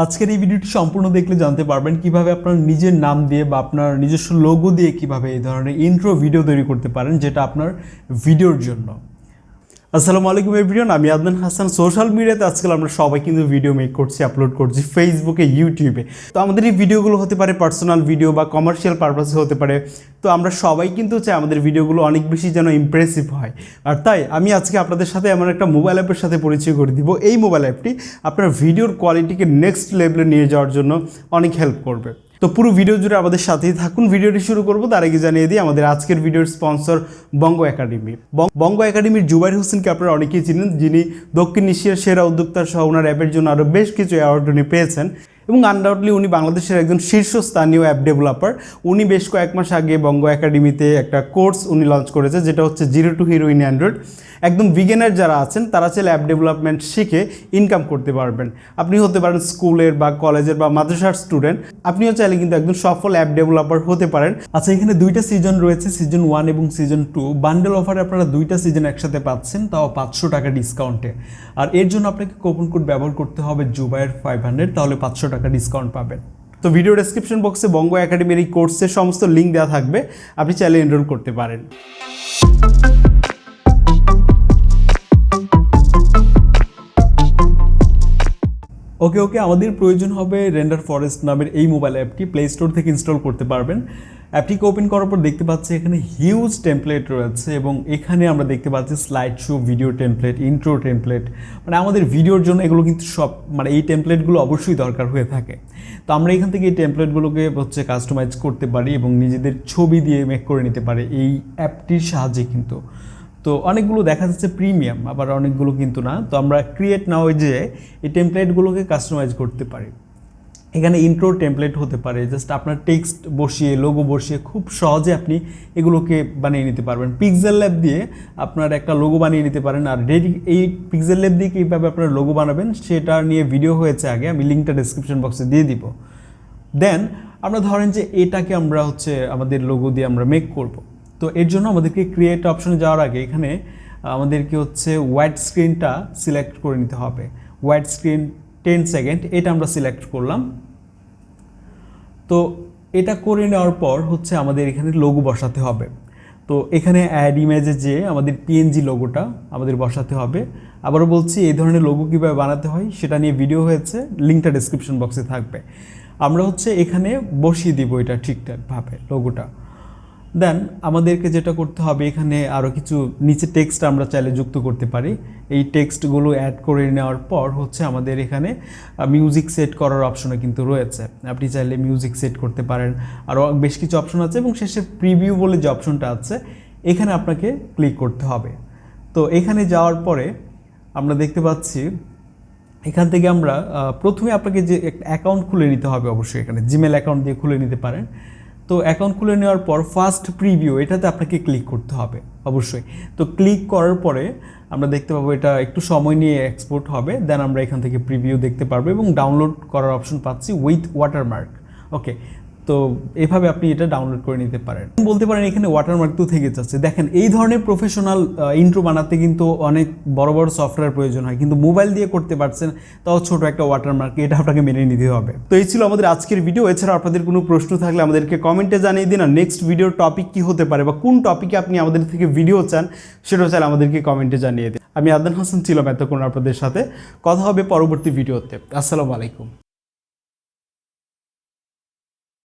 আজকের এই ভিডিওটি সম্পূর্ণ দেখলে জানতে পারবেন কিভাবে আপনার নিজের নাম দিয়ে বা আপনার নিজস্ব লোগো দিয়ে কিভাবে এই ধরনের ইন্ট্রো ভিডিও তৈরি করতে পারেন, যেটা আপনার ভিডিওর জন্য। আসসালামু আলাইকুম এভরিওয়ান, আমি আদনান হাসান। সোশ্যাল মিডিয়াতে আজকাল আমরা সবাই কিন্তু ভিডিও মেক করছি, আপলোড করছি ফেসবুকে, ইউটিউবে। তো আমাদের এই ভিডিওগুলো হতে পারে পার্সোনাল ভিডিও বা কমার্শিয়াল পারপাসে হতে পারে। তো আমরা সবাই কিন্তু চাই আমাদের ভিডিওগুলো অনেক বেশি যেন ইমপ্রেসিভ হয়। আর তাই আমি আজকে আপনাদের সাথে এমন একটা মোবাইল অ্যাপের সাথে পরিচয় করে দিব। এই মোবাইল অ্যাপটি আপনার ভিডিওর কোয়ালিটিকে নেক্সট লেভেলে নিয়ে যাওয়ার জন্য অনেক হেল্প করবে। তো পুরো ভিডিও জুড়ে আমাদের সাথেই থাকুন। ভিডিওটি শুরু করব তার আগে জানিয়ে দিই আমাদের আজকের ভিডিওর স্পন্সর বঙ্গ একাডেমি। বঙ্গ একাডেমির জুবাইর হোসেনকে আপনারা অনেকেই চিনেন, যিনি দক্ষিণ এশিয়ার সেরা উদ্যোক্তা সহ ওনার অ্যাপের জন্য আরও বেশ কিছু অ্যাওয়ার্ড উনি পেয়েছেন এবং আনডাউটলি উনি বাংলাদেশের একজন শীর্ষস্থানীয় অ্যাপ ডেভেলপার। উনি বেশ কয়েক মাস আগে বঙ্গ একাডেমিতে একটা কোর্স উনি লঞ্চ করেছে, যেটা হচ্ছে 0 to Hero in Android। একদম বিগিনার যারা আছেন তারা চাইলে অ্যাপ ডেভেলপমেন্ট শিখে ইনকাম করতে পারবেন। আপনি হতে পারেন স্কুলের বা কলেজের বা মাদ্রাসার স্টুডেন্ট, আপনিও চাইলে কিন্তু একদম সফল অ্যাপ ডেভেলপার হতে পারেন। আচ্ছা, এখানে দুইটা সিজন রয়েছে, সিজন 1 এবং সিজন 2। বান্ডেল অফারে আপনারা দুইটা সিজন একসাথে পাচ্ছেন, তাও 500 টাকা ডিসকাউন্টে। আর এর জন্য আপনাকে কুপন কোড ব্যবহার করতে হবে জুবাইর 500, তাহলে 500 টাকা ডিসকাউন্ট পাবেন। তো ভিডিও ডেসক্রিপশন বক্সে বঙ্গ একাডেমির এই কোর্সের সমস্ত লিঙ্ক দেওয়া থাকবে, আপনি চাইলে এনরোল করতে পারেন। ওকে, আমাদের প্রয়োজন হবে রেন্ডারফরেস্ট নামের এই মোবাইল অ্যাপটি। প্লে স্টোর থেকে ইনস্টল করতে পারবেন। অ্যাপটিকে ওপেন করার পর দেখতে পাচ্ছি এখানে হিউজ টেমপ্লেট রয়েছে এবং এখানে আমরা দেখতে পাচ্ছি slide show, video template, intro template. মানে আমাদের ভিডিওর জন্য এগুলো কিন্তু সব, মানে এই টেমপ্লেটগুলো অবশ্যই দরকার হয়ে থাকে। তো আমরা এখান থেকে এই টেমপ্লেটগুলোকে কাস্টমাইজ করতে পারি এবং নিজেদের ছবি দিয়ে মেক করে নিতে পারি এই অ্যাপটির সাহায্যে কিন্তু। তো অনেকগুলো দেখা যাচ্ছে প্রিমিয়াম, আবার অনেকগুলো কিন্তু না। তো আমরা ক্রিয়েট নাও যে এই টেমপ্লেটগুলোকে কাস্টমাইজ করতে পারি। এখানে ইন্ট্রো টেমপ্লেট হতে পারে, জাস্ট আপনার টেক্সট বসিয়ে, লোগো বসিয়ে খুব সহজে আপনি এগুলোকে বানিয়ে নিতে পারবেন। পিক্সেল ল্যাব দিয়ে আপনার একটা লোগো বানিয়ে নিতে পারেন। আর এই পিক্সেল ল্যাব দিয়ে কীভাবে আপনার লোগো বানাবেন সেটা নিয়ে ভিডিও হয়েছে আগে, আমি লিঙ্কটা ডেসক্রিপশন বক্সে দিয়ে দিব। দেন আমরা ধরেন যে এটাকে আমরা আমাদের লোগো দিয়ে আমরা মেক করব। তো এর জন্য আমাদেরকে ক্রিয়েট অপশনে যাওয়ার আগে এখানে আমাদেরকে হোয়াইট স্ক্রিনটা সিলেক্ট করে নিতে হবে। হোয়াইট স্ক্রিন 10 সেকেন্ড, এটা আমরা সিলেক্ট করলাম। তো এটা করে নেওয়ার পর আমাদের এখানে লোগো বসাতে হবে। তো এখানে অ্যাড ইমেজে যে আমাদের পিএনজি লোগোটা আমাদের বসাতে হবে। আবারও বলছি, এই ধরনের লোগো কীভাবে বানাতে হয় সেটা নিয়ে ভিডিও হয়েছে, লিঙ্কটা ডেসক্রিপশন বক্সে থাকবে। আমরা এখানে বসিয়ে দিব এটা ঠিকঠাকভাবে লোগোটা। দেন আমাদেরকে যেটা করতে হবে, এখানে আরও কিছু নিচে টেক্সট আমরা চাইলে যুক্ত করতে পারি। এই টেক্সটগুলো অ্যাড করে নেওয়ার পর আমাদের এখানে মিউজিক সেট করার অপশনও কিন্তু রয়েছে। আপনি চাইলে মিউজিক সেট করতে পারেন, আরও বেশ কিছু অপশন আছে এবং শেষে প্রিভিউ বলে যে অপশনটা আছে এখানে আপনাকে ক্লিক করতে হবে। তো এখানে যাওয়ার পরে আমরা দেখতে পাচ্ছি এখান থেকে আমরা প্রথমে আপনাকে যে একটা অ্যাকাউন্ট খুলে নিতে হবে, অবশ্যই এখানে জিমেল অ্যাকাউন্ট দিয়ে খুলে নিতে পারেন। তো অ্যাকাউন্ট খুলে নেওয়ার পর ফার্স্ট প্রিভিউ এটাতে আপনাকে ক্লিক করতে হবে অবশ্যই। তো ক্লিক করার পরে আমরা দেখতে পাবো এটা একটু সময় নিয়ে এক্সপোর্ট হবে। দেন আমরা এখান থেকে প্রিভিউ দেখতে পারবো এবং ডাউনলোড করার অপশন পাচ্ছি উইথ ওয়াটারমার্ক। ওকে, তো এভাবে আপনি এটা ডাউনলোড করে নিতে পারেন। বলতে পারেন এখানে ওয়াটারমার্ক তো থেকে যাচ্ছে। দেখেন, এই ধরনের প্রফেশনাল ইন্ট্রো বানাতে কিন্তু অনেক বড় বড় সফটওয়্যার প্রয়োজন হয়, কিন্তু মোবাইল দিয়ে করতে পারছেন, তাও ছোট একটা ওয়াটারমার্ক, এটা আপনাকে মেনে নিতে হবে। তো এই ছিল আমাদের আজকের ভিডিও। এছাড়া আপনাদের কোনো প্রশ্ন থাকলে আমাদেরকে কমেন্টে জানিয়ে দিন। আর নেক্সট ভিডিওর টপিক কী হতে পারে বা কোন টপিকে আপনি আমাদের থেকে ভিডিও চান সেটাও চাইলে আমাদেরকে কমেন্টে জানিয়ে দিন। আমি আদনান হাসান ছিলাম এতক্ষণ আপনাদের সাথে। কথা হবে পরবর্তী ভিডিওতে। আসসালামু আলাইকুম।